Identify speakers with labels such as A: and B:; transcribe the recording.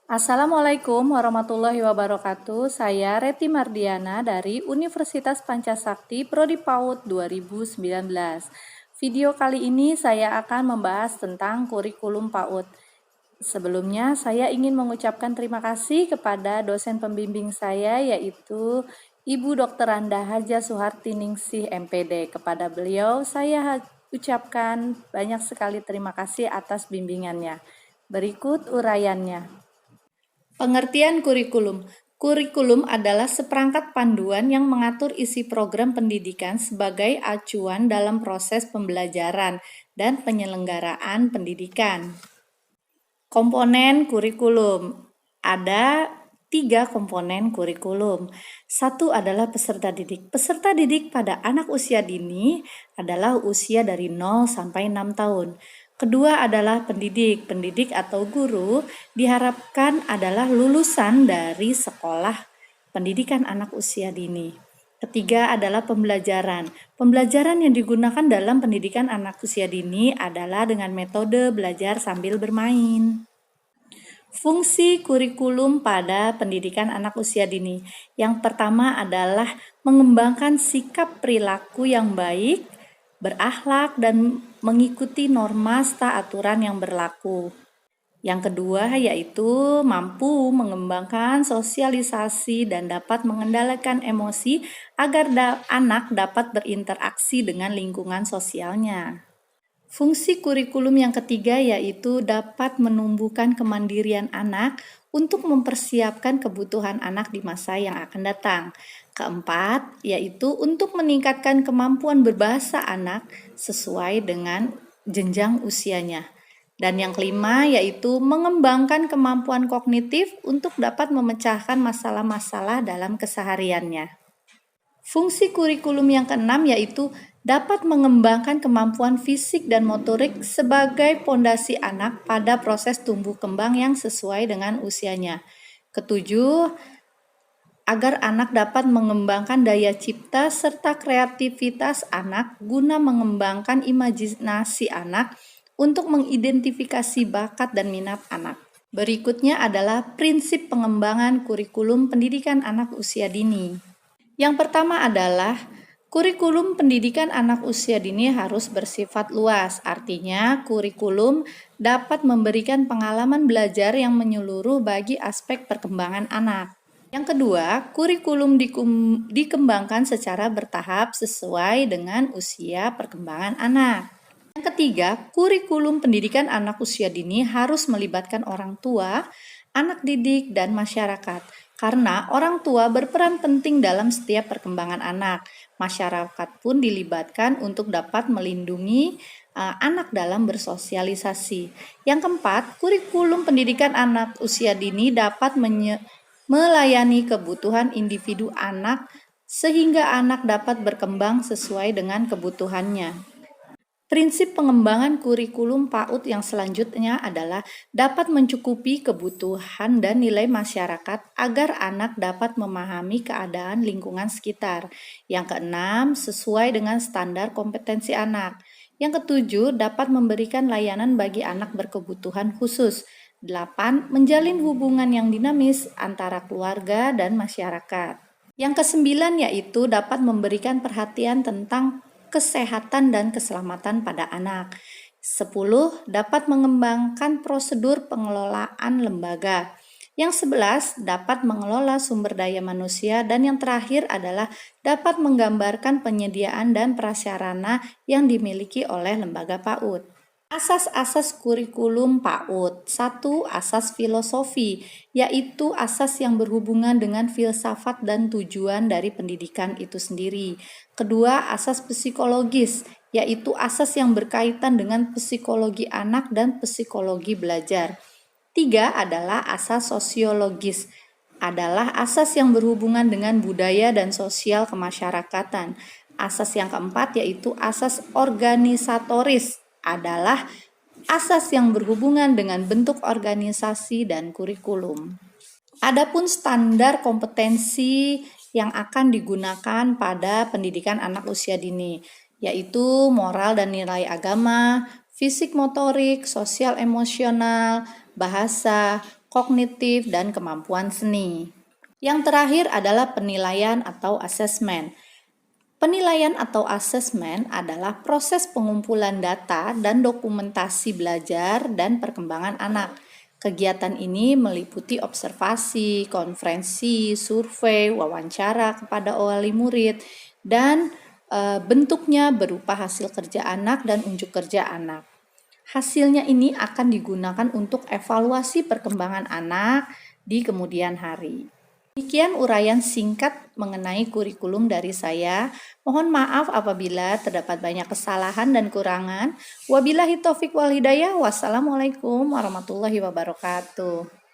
A: Assalamualaikum warahmatullahi wabarakatuh. Saya Reti Mardiana dari Universitas Pancasakti Prodi PAUD 2019. Video kali ini saya akan membahas tentang kurikulum PAUD. Sebelumnya saya ingin mengucapkan terima kasih kepada dosen pembimbing saya yaitu Ibu Dr. Anda Haja Suharti Ningsih MPD. Kepada beliau saya ucapkan banyak sekali terima kasih atas bimbingannya. Berikut uraiannya. Pengertian kurikulum. Kurikulum adalah seperangkat panduan yang mengatur isi program pendidikan sebagai acuan dalam proses pembelajaran dan penyelenggaraan pendidikan. Komponen kurikulum. Ada 3 komponen kurikulum. Satu adalah peserta didik. Peserta didik pada anak usia dini adalah usia dari 0 sampai 6 tahun. Kedua adalah pendidik. Pendidik atau guru diharapkan adalah lulusan dari sekolah pendidikan anak usia dini. Ketiga adalah pembelajaran. Pembelajaran yang digunakan dalam pendidikan anak usia dini adalah dengan metode belajar sambil bermain. Fungsi kurikulum pada pendidikan anak usia dini. Yang pertama adalah mengembangkan sikap perilaku yang baik, berakhlak, dan mengikuti norma serta aturan yang berlaku. Yang kedua yaitu mampu mengembangkan sosialisasi dan dapat mengendalikan emosi agar anak dapat berinteraksi dengan lingkungan sosialnya. Fungsi kurikulum yang ketiga yaitu dapat menumbuhkan kemandirian anak untuk mempersiapkan kebutuhan anak di masa yang akan datang. Keempat, yaitu untuk meningkatkan kemampuan berbahasa anak sesuai dengan jenjang usianya. Dan yang kelima, yaitu mengembangkan kemampuan kognitif untuk dapat memecahkan masalah-masalah dalam kesehariannya. Fungsi kurikulum yang keenam yaitu dapat mengembangkan kemampuan fisik dan motorik sebagai pondasi anak pada proses tumbuh kembang yang sesuai dengan usianya. Ketujuh, agar anak dapat mengembangkan daya cipta serta kreativitas anak guna mengembangkan imajinasi anak untuk mengidentifikasi bakat dan minat anak. Berikutnya adalah prinsip pengembangan kurikulum pendidikan anak usia dini. Yang pertama adalah kurikulum pendidikan anak usia dini harus bersifat luas. Artinya, kurikulum dapat memberikan pengalaman belajar yang menyeluruh bagi aspek perkembangan anak. Yang kedua, kurikulum dikembangkan secara bertahap sesuai dengan usia perkembangan anak. Yang ketiga, kurikulum pendidikan anak usia dini harus melibatkan orang tua, anak didik, dan masyarakat. Karena orang tua berperan penting dalam setiap perkembangan anak. Masyarakat pun dilibatkan untuk dapat melindungi anak dalam bersosialisasi. Yang keempat, kurikulum pendidikan anak usia dini dapat melayani kebutuhan individu anak sehingga anak dapat berkembang sesuai dengan kebutuhannya. Prinsip pengembangan kurikulum PAUD yang selanjutnya adalah dapat mencukupi kebutuhan dan nilai masyarakat agar anak dapat memahami keadaan lingkungan sekitar. Yang keenam, sesuai dengan standar kompetensi anak. Yang ketujuh, dapat memberikan layanan bagi anak berkebutuhan khusus. 8. Menjalin hubungan yang dinamis antara keluarga dan masyarakat. Yang kesembilan yaitu dapat memberikan perhatian tentang kesehatan dan keselamatan pada anak. 10. Dapat mengembangkan prosedur pengelolaan lembaga. Yang 11. Dapat mengelola sumber daya manusia. Dan yang terakhir adalah dapat menggambarkan penyediaan dan prasarana yang dimiliki oleh lembaga PAUD. Asas-asas kurikulum PAUD. 1. Asas filosofi, yaitu asas yang berhubungan dengan filsafat dan tujuan dari pendidikan itu sendiri. Kedua, asas psikologis, yaitu asas yang berkaitan dengan psikologi anak dan psikologi belajar. 3 adalah asas sosiologis, adalah asas yang berhubungan dengan budaya dan sosial kemasyarakatan. Asas yang keempat yaitu asas organisatoris, adalah asas yang berhubungan dengan bentuk organisasi dan kurikulum. Adapun standar kompetensi yang akan digunakan pada pendidikan anak usia dini, yaitu moral dan nilai agama, fisik motorik, sosial emosional, bahasa, kognitif, dan kemampuan seni. Yang terakhir adalah penilaian atau asesmen. Penilaian atau asesmen adalah proses pengumpulan data dan dokumentasi belajar dan perkembangan anak. Kegiatan ini meliputi observasi, konferensi, survei, wawancara kepada wali murid, dan bentuknya berupa hasil kerja anak dan unjuk kerja anak. Hasilnya ini akan digunakan untuk evaluasi perkembangan anak di kemudian hari. Demikian uraian singkat mengenai kurikulum dari saya. Mohon maaf apabila terdapat banyak kesalahan dan kurangan. Wabillahi taufik wal hidayah. Wassalamualaikum warahmatullahi wabarakatuh.